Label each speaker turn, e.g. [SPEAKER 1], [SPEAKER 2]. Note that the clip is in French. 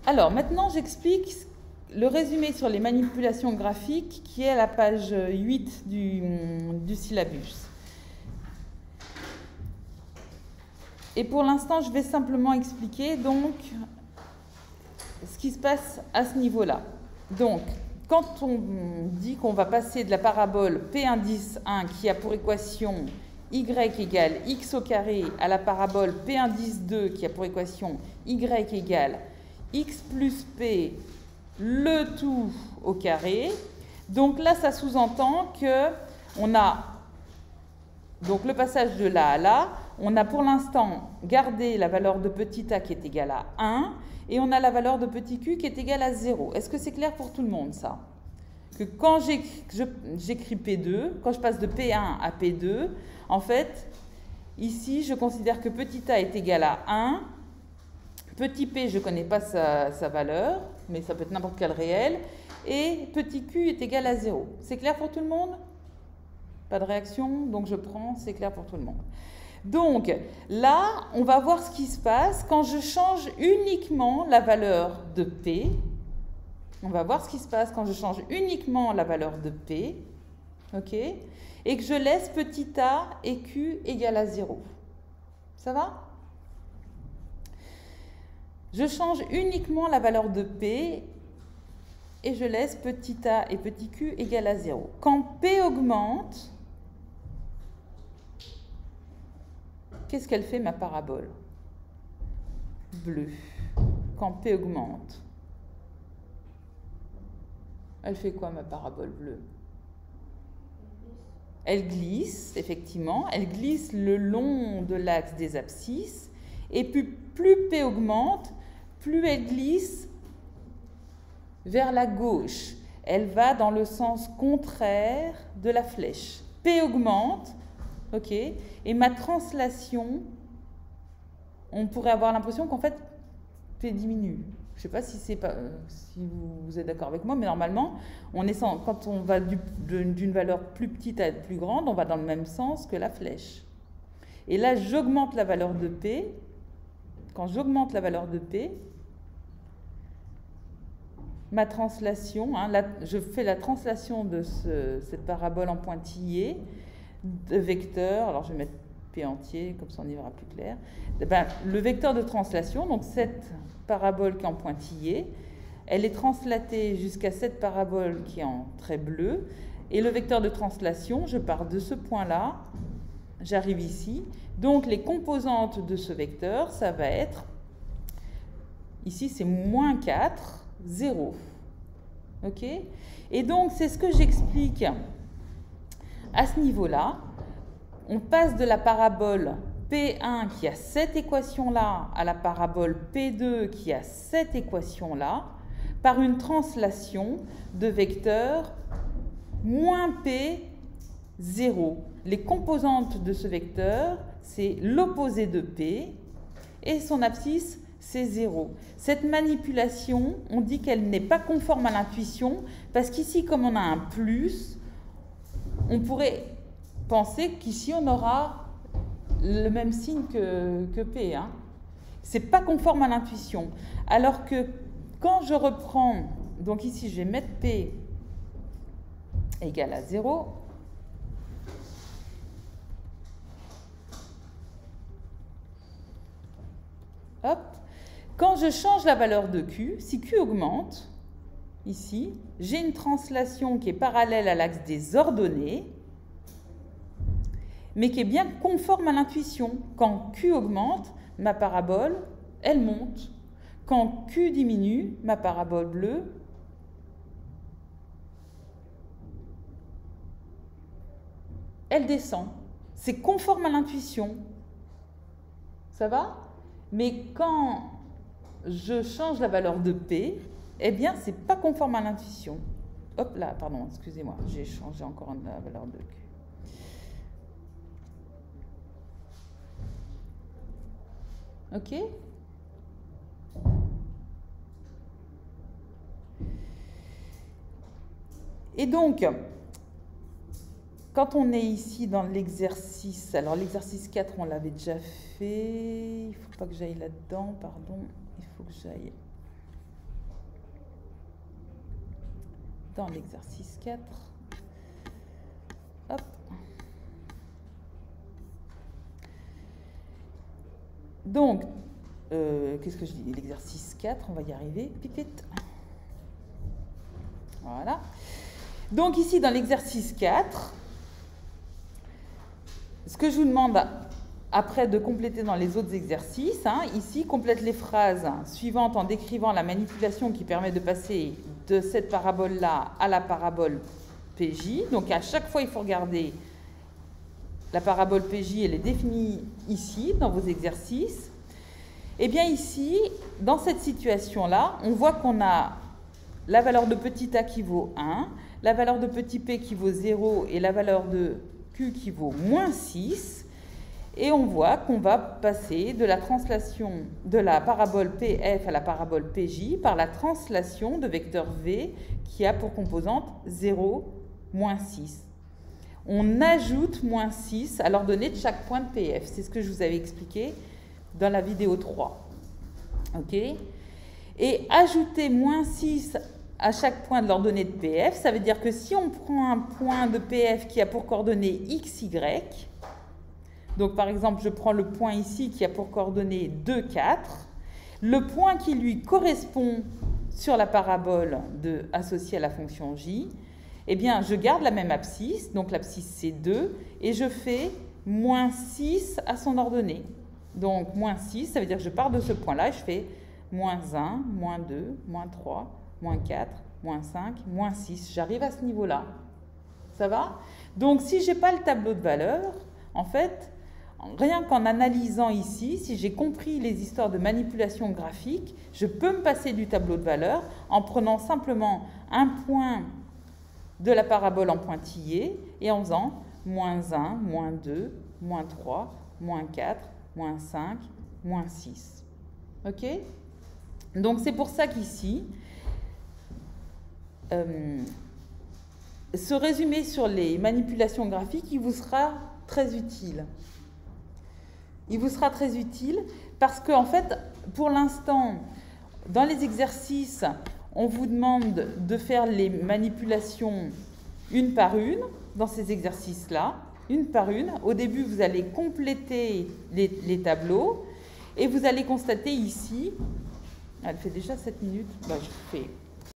[SPEAKER 1] Alors, maintenant, j'explique le résumé sur les manipulations graphiques qui est à la page 8 du syllabus. Et pour l'instant, je vais simplement expliquer donc ce qui se passe à ce niveau-là. Donc, quand on dit qu'on va passer de la parabole P indice 1 qui a pour équation y égale x au carré à la parabole P indice 2 qui a pour équation y égale x plus p le tout au carré. Donc là, ça sous-entend que on a donc le passage de là à là. On a pour l'instant gardé la valeur de petit a qui est égale à 1 et on a la valeur de petit q qui est égale à 0. Est-ce que c'est clair pour tout le monde ça? Que quand j'écris P2, quand je passe de P1 à P2, en fait, ici, je considère que petit a est égal à 1. Petit p, je ne connais pas sa valeur, mais ça peut être n'importe quel réel. Et petit q est égal à 0. C'est clair pour tout le monde? Pas de réaction, donc je prends, c'est clair pour tout le monde. Donc là, on va voir ce qui se passe quand je change uniquement la valeur de P. On va voir ce qui se passe quand je change uniquement la valeur de P. OK? Et que je laisse petit a et q égale à 0. Ça va? Je change uniquement la valeur de P et je laisse petit a et petit q égale à 0. Quand P augmente, qu'est-ce qu'elle fait ma parabole? Bleu. Quand P augmente, elle fait quoi ma parabole bleue? Elle glisse, effectivement, elle glisse le long de l'axe des abscisses et puis plus P augmente, plus elle glisse vers la gauche. Elle va dans le sens contraire de la flèche. P augmente, ok, et ma translation, on pourrait avoir l'impression qu'en fait, P diminue. Je ne sais pas si, si vous êtes d'accord avec moi, mais normalement, quand on va d'une valeur plus petite à plus grande, on va dans le même sens que la flèche. Et là, j'augmente la valeur de P. Quand j'augmente la valeur de P, ma translation, je fais la translation de cette parabole en pointillé de vecteur. Alors, je vais mettre P entier, comme ça on y verra plus clair. Le vecteur de translation, donc cette parabole qui est en pointillé, elle est translatée jusqu'à cette parabole qui est en trait bleu. Et le vecteur de translation, je pars de ce point-là, j'arrive ici. Donc les composantes de ce vecteur, ça va être, ici c'est moins 4, 0. OK? Et donc c'est ce que j'explique à ce niveau-là. On passe de la parabole P1 qui a cette équation-là à la parabole P2 qui a cette équation-là par une translation de vecteur moins P, 0. Les composantes de ce vecteur, c'est l'opposé de P et son abscisse, c'est 0. Cette manipulation, on dit qu'elle n'est pas conforme à l'intuition parce qu'ici, comme on a un plus, on pourrait penser qu'ici, on aura le même signe que P. Ce n'est pas conforme à l'intuition. Alors que quand je reprends, donc ici, je vais mettre P égale à 0. Hop. Quand je change la valeur de Q, si Q augmente, ici, j'ai une translation qui est parallèle à l'axe des ordonnées, mais qui est bien conforme à l'intuition. Quand Q augmente, ma parabole, elle monte. Quand Q diminue, ma parabole bleue, elle descend. C'est conforme à l'intuition. Ça va? Mais quand je change la valeur de P, eh bien, c'est pas conforme à l'intuition. Hop là, pardon, excusez-moi, j'ai changé encore la valeur de Q. OK? Et donc, quand on est ici dans l'exercice, alors l'exercice 4, on l'avait déjà fait, il ne faut pas que j'aille là-dedans, pardon, il faut que j'aille dans l'exercice 4. Hop. Donc, qu'est-ce que je dis? L'exercice 4, on va y arriver. Pipette. Voilà. Donc ici, dans l'exercice 4, ce que je vous demande après de compléter dans les autres exercices, ici, complète les phrases suivantes en décrivant la manipulation qui permet de passer de cette parabole-là à la parabole PJ. Donc à chaque fois, il faut regarder la parabole PJ, elle est définie ici, dans vos exercices. Et bien ici, dans cette situation-là, on voit qu'on a la valeur de petit a qui vaut 1, la valeur de petit p qui vaut 0 et la valeur de q qui vaut moins 6. Et on voit qu'on va passer de la translation de la parabole PF à la parabole PJ par la translation de vecteur V qui a pour composante 0, moins 6. On ajoute moins 6 à l'ordonnée de chaque point de PF. C'est ce que je vous avais expliqué dans la vidéo 3. OK ? Et ajouter moins 6 à chaque point de l'ordonnée de PF, ça veut dire que si on prend un point de PF qui a pour coordonnée x, y, donc par exemple je prends le point ici qui a pour coordonnée 2, 4, le point qui lui correspond sur la parabole associée à la fonction j, eh bien je garde la même abscisse, donc l'abscisse c'est 2, et je fais moins 6 à son ordonnée. Donc moins 6, ça veut dire que je pars de ce point-là et je fais moins 1, moins 2, moins 3, moins 4, moins 5, moins 6. J'arrive à ce niveau-là. Ça va? Donc si je n'ai pas le tableau de valeurs, en fait, rien qu'en analysant ici, si j'ai compris les histoires de manipulation graphique, je peux me passer du tableau de valeurs en prenant simplement un point de la parabole en pointillé et en faisant moins 1, moins 2, moins 3, moins 4, moins 5, moins 6. OK? Donc c'est pour ça qu'ici, ce résumé sur les manipulations graphiques, il vous sera très utile. Il vous sera très utile parce qu'en fait, pour l'instant, dans les exercices, on vous demande de faire les manipulations une par une, dans ces exercices-là, une par une. Au début, vous allez compléter les tableaux et vous allez constater ici, elle fait déjà 7 minutes, je fais